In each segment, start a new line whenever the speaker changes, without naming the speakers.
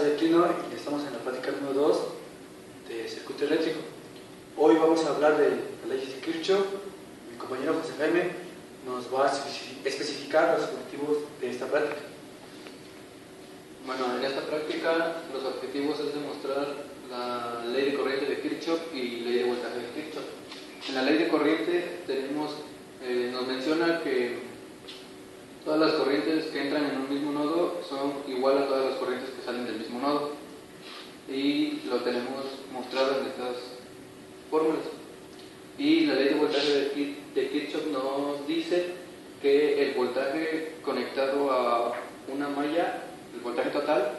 De Aquino y estamos en la plática número 2 de circuito eléctrico. Hoy vamos a hablar de la ley de Kirchhoff. Mi compañero José Jaime nos va a especificar los objetivos de esta práctica.
Bueno, en esta práctica los objetivos es demostrar la ley de corriente de Kirchhoff y ley de voltaje de Kirchhoff. En la ley de corriente nos menciona que todas las corrientes que entran en un mismo nodo son igual a todas las corrientes que salen del mismo nodo. Y lo tenemos mostrado en estas fórmulas. Y la ley de voltaje de Kirchhoff nos dice que el voltaje conectado a una malla, el voltaje total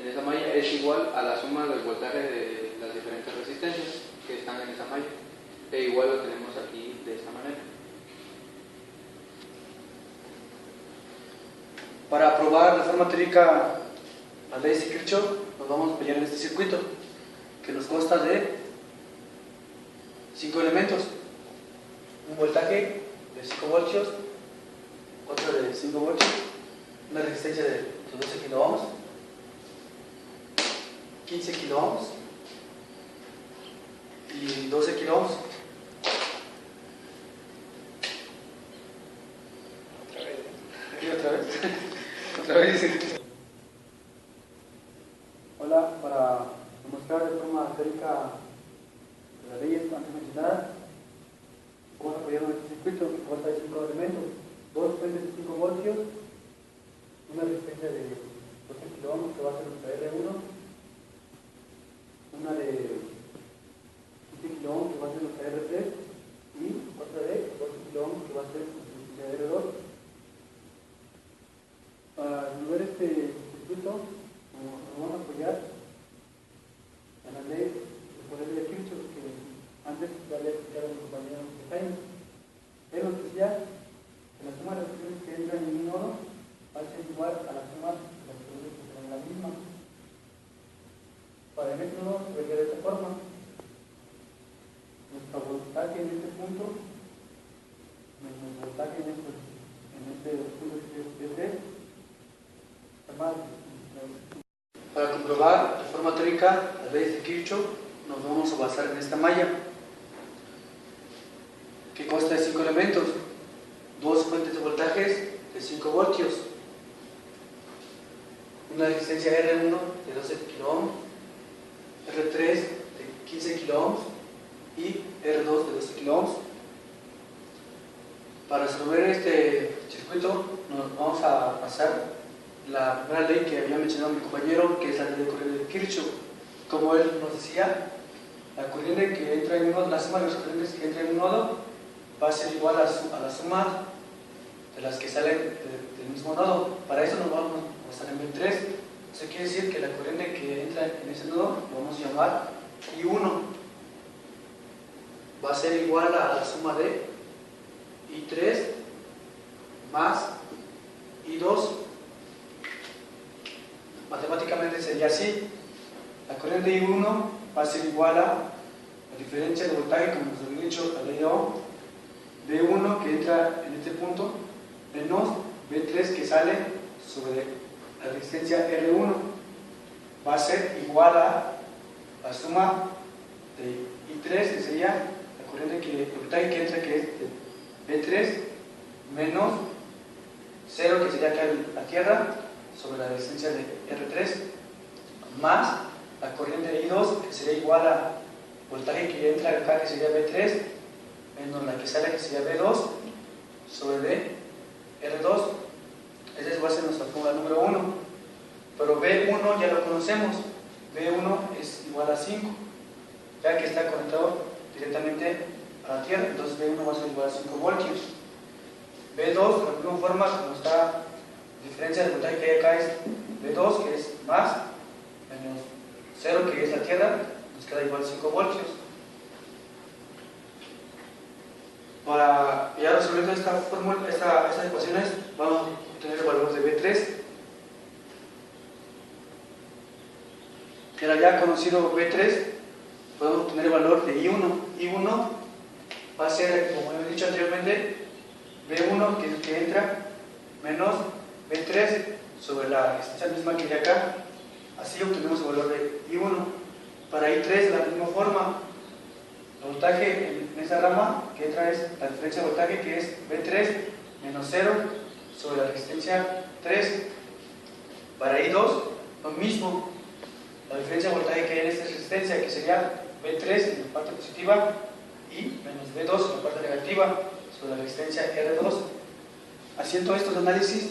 en esa malla, es igual a la suma del voltaje de las diferentes resistencias que están en esa malla. E igual lo tenemos aquí de esta manera.
Para probar de forma teórica la ley de Kirchhoff, nos vamos a apoyar en este circuito que nos consta de 5 elementos: un voltaje de 5 voltios, otro de 5 voltios, una resistencia de 12 kiloohms, 15 kiloohms y 12 kiloohms. Otra vez. Hola, para demostrar de forma teórica las leyes antes mencionadas, vamos a apoyarnos en este circuito que consta de 5 elementos: dos fuentes de 5 voltios, una resistencia de 12 kiloohms que va a ser nuestra R1, una de 15 kiloohms que va a ser nuestra R3 y otra de 12 kiloohms que va a ser nuestra R2. Para resolver este circuito nos vamos a apoyar en la ley de poder de Kirchhoff que antes ya había explicado mi compañero Jaime. Él nos decía que la suma de las corrientes que entran en un nodo va a ser igual a la suma de las corrientes que están en la misma. Para el este nodo se vería de esta forma: nuestro voltaje en este punto menos el voltaje en este punto que es D3. Para comprobar de forma teórica las leyes de Kirchhoff, nos vamos a basar en esta malla que consta de 5 elementos: dos fuentes de voltajes de 5 voltios, una resistencia R1 de 12 kiloohms, R3 de 15 kiloohms y R2 de 12 kiloohms. Para resolver este circuito nos vamos a basar la primera ley que había mencionado mi compañero, que es la ley de corriente de Kirchhoff. Como él nos decía, la corriente que entra en un nodo, la suma de las corrientes que entra en un nodo va a ser igual a la suma de las que salen del mismo nodo. Para eso nos vamos a basar en B3. Eso quiere decir que la corriente que entra en ese nodo lo vamos a llamar I1. Va a ser igual a la suma de I3 más I2. Matemáticamente sería así: la corriente I1 va a ser igual a la diferencia de voltaje, como nos había dicho la ley de Ohm, B1 que entra en este punto menos B3 que sale sobre la resistencia R1. Va a ser igual a la suma de I3, que sería la corriente el voltaje que entra, que es de B3, menos 0, que sería acá la tierra, sobre la resistencia de R3, más la corriente de I2, que sería igual a voltaje que entra acá, que sería B3, menos la que sale, que sería B2, sobre R2. Esa va a ser nuestra fórmula número 1. Pero B1 ya lo conocemos: B1 es igual a 5, ya que está conectado directamente a la tierra, entonces B1 va a ser igual a 5 voltios. B2, de la misma forma, como está la diferencia del voltaje que hay acá, es B2, que es más, menos 0, que es la tierra, nos queda igual a 5 voltios. Para ya resolviendo estas ecuaciones, vamos a obtener el valor de B3. Que ya conocido B3, podemos obtener el valor de I1. I1 va a ser, como he dicho anteriormente, B1, que es el que entra, menos B3 sobre la resistencia misma que hay acá. Así obtenemos esta rama que entra es la diferencia de voltaje, que es V3 menos 0 sobre la resistencia 3. Para I2, lo mismo, la diferencia de voltaje que hay en esta resistencia, que sería V3 en la parte positiva y menos V2 en la parte negativa sobre la resistencia R2. Haciendo estos análisis,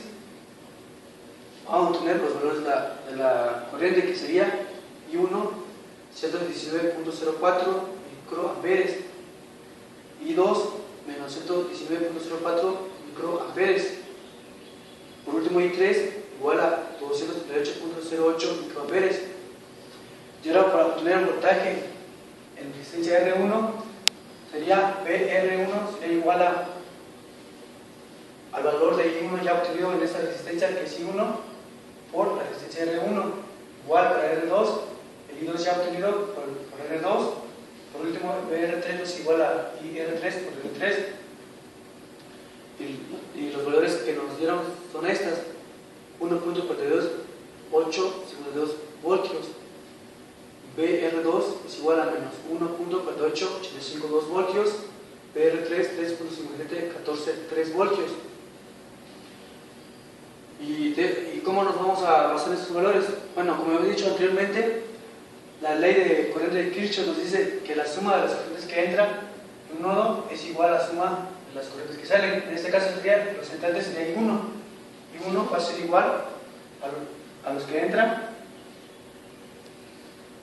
vamos a obtener los valores de la corriente, que sería I1 119.04 microamperes, I2 menos 119.04 microamperes. Por último, I3 igual a 238.08 microamperes. Y ahora, para obtener el voltaje en resistencia R1, sería VR1 sería igual al valor de I1 ya obtenido en esta resistencia, que es I1 por la resistencia R1, igual para R2, el I2 ya obtenido por R2. Por último, VR3 es igual a IR3 por R3. Y los valores que nos dieron son estas: 1.42852 voltios. VR2 es igual a menos 1.48852 voltios. VR3 3.5714 voltios. ¿Y cómo nos vamos a basar en estos valores? Bueno, como he dicho anteriormente, la ley de corriente de Kirchhoff nos dice que la suma de las corrientes que entran en un nodo es igual a la suma de las corrientes que salen. En este caso sería, los entrantes sería I1. I1 va a ser igual a los que entran,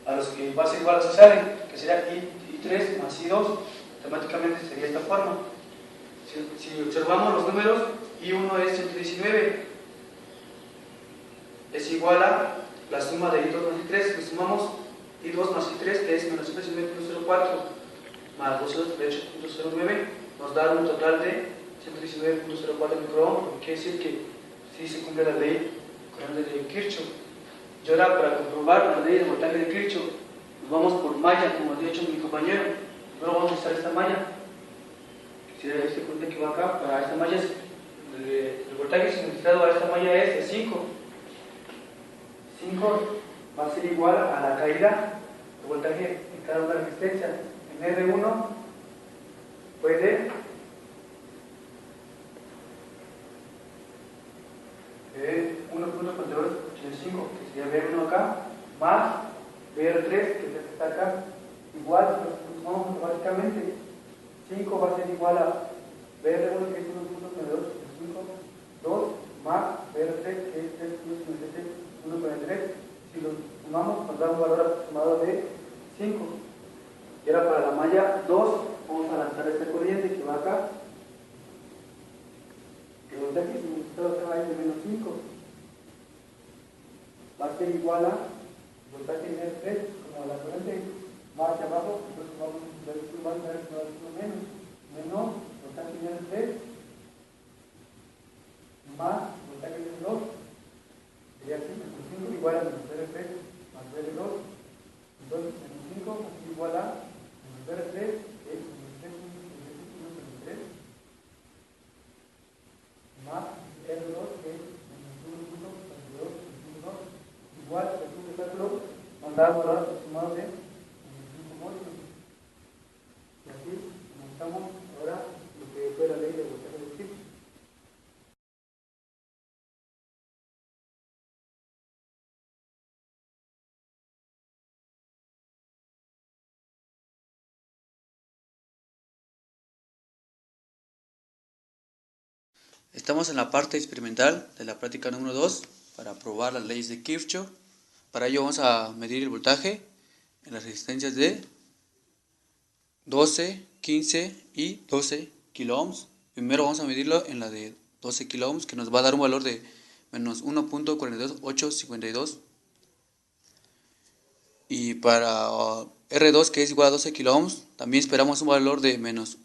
a los que va a ser igual a los que salen, que sería I3 más I2. Matemáticamente sería esta forma. Si observamos los números, I1 es 119, es igual a la suma de I2 más I3. Le sumamos I2 más I3, que es menos 119.04 más 238.09, nos da un total de 119.04 microohms, lo que quiere decir que sí se cumple la ley corriente de Kirchhoff. Y ahora, para comprobar la ley de voltaje de Kirchhoff, nos vamos por malla, como ha dicho mi compañero. Primero vamos a usar esta malla. Si este corriente que va acá, para esta malla, el voltaje significado a esta malla es de 5. 5 va a ser igual a la caída de voltaje en cada una resistencia. En R1 puede 1.4285, que sería VR1 acá, más VR3, que es el que está acá, igual, lo sumamos automáticamente. 5 va a ser igual a VR1, que es 1.9285, 2 más VR3, que es 3.97, 1.43. Si lo sumamos, nos da un valor aproximado de 5. Y ahora, para la malla 2, vamos a lanzar esta corriente que va acá. El voltaje significado se va a ir de menos 5. Va a ser igual a el voltaje en R3, como la corriente va hacia abajo, entonces vamos a ver menos voltaje en R3 más voltaje en R2, sería así, menos 5 igual a menos R3 más R2. Entonces menos 5 es igual a menos R3, que es menos 3 más R2, que es menos 1.42, igual, el cálculo nos da un valor aproximado de menos 5 voltios. Y así montamos ahora lo que fue la ley de voltaje de Kirchhoff.
Estamos en la parte experimental de la práctica número 2 para probar las leyes de Kirchhoff. Para ello vamos a medir el voltaje en las resistencias de 12, 15 y 12 kiloohms. Primero vamos a medirlo en la de 12 kiloohms, que nos va a dar un valor de menos 1.42852. Y para R2, que es igual a 12 kiloohms, también esperamos un valor de menos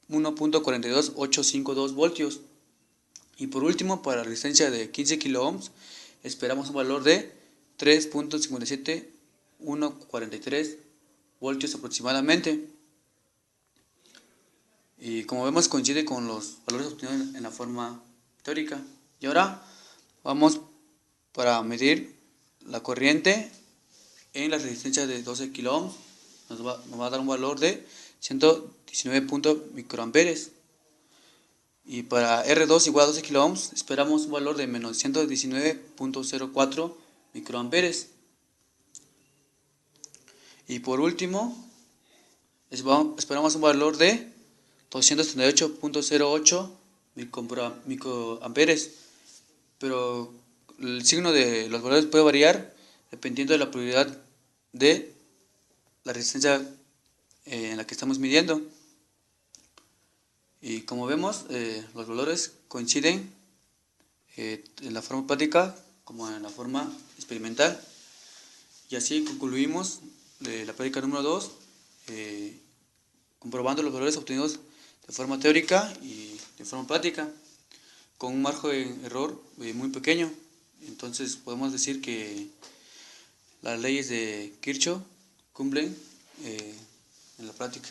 1.42852 voltios. Y por último, para la resistencia de 15 kiloohms, esperamos un valor de 3.57143 voltios aproximadamente. Y como vemos, coincide con los valores obtenidos en la forma teórica. Y ahora vamos para medir la corriente en la resistencia de 12 kiloohms. nos va a dar un valor de 119 microamperes. Y para R2 igual a 12 kiloohms esperamos un valor de menos 119.04 microamperes. Y por último, esperamos un valor de 238.08 microamperes. Pero el signo de los valores puede variar dependiendo de la prioridad de la resistencia en la que estamos midiendo. Y como vemos, los valores coinciden en la forma práctica como en la forma experimental. Y así concluimos la práctica número 2, comprobando los valores obtenidos de forma teórica y de forma práctica, con un margen de error muy pequeño. Entonces podemos decir que las leyes de Kirchhoff cumplen en la práctica.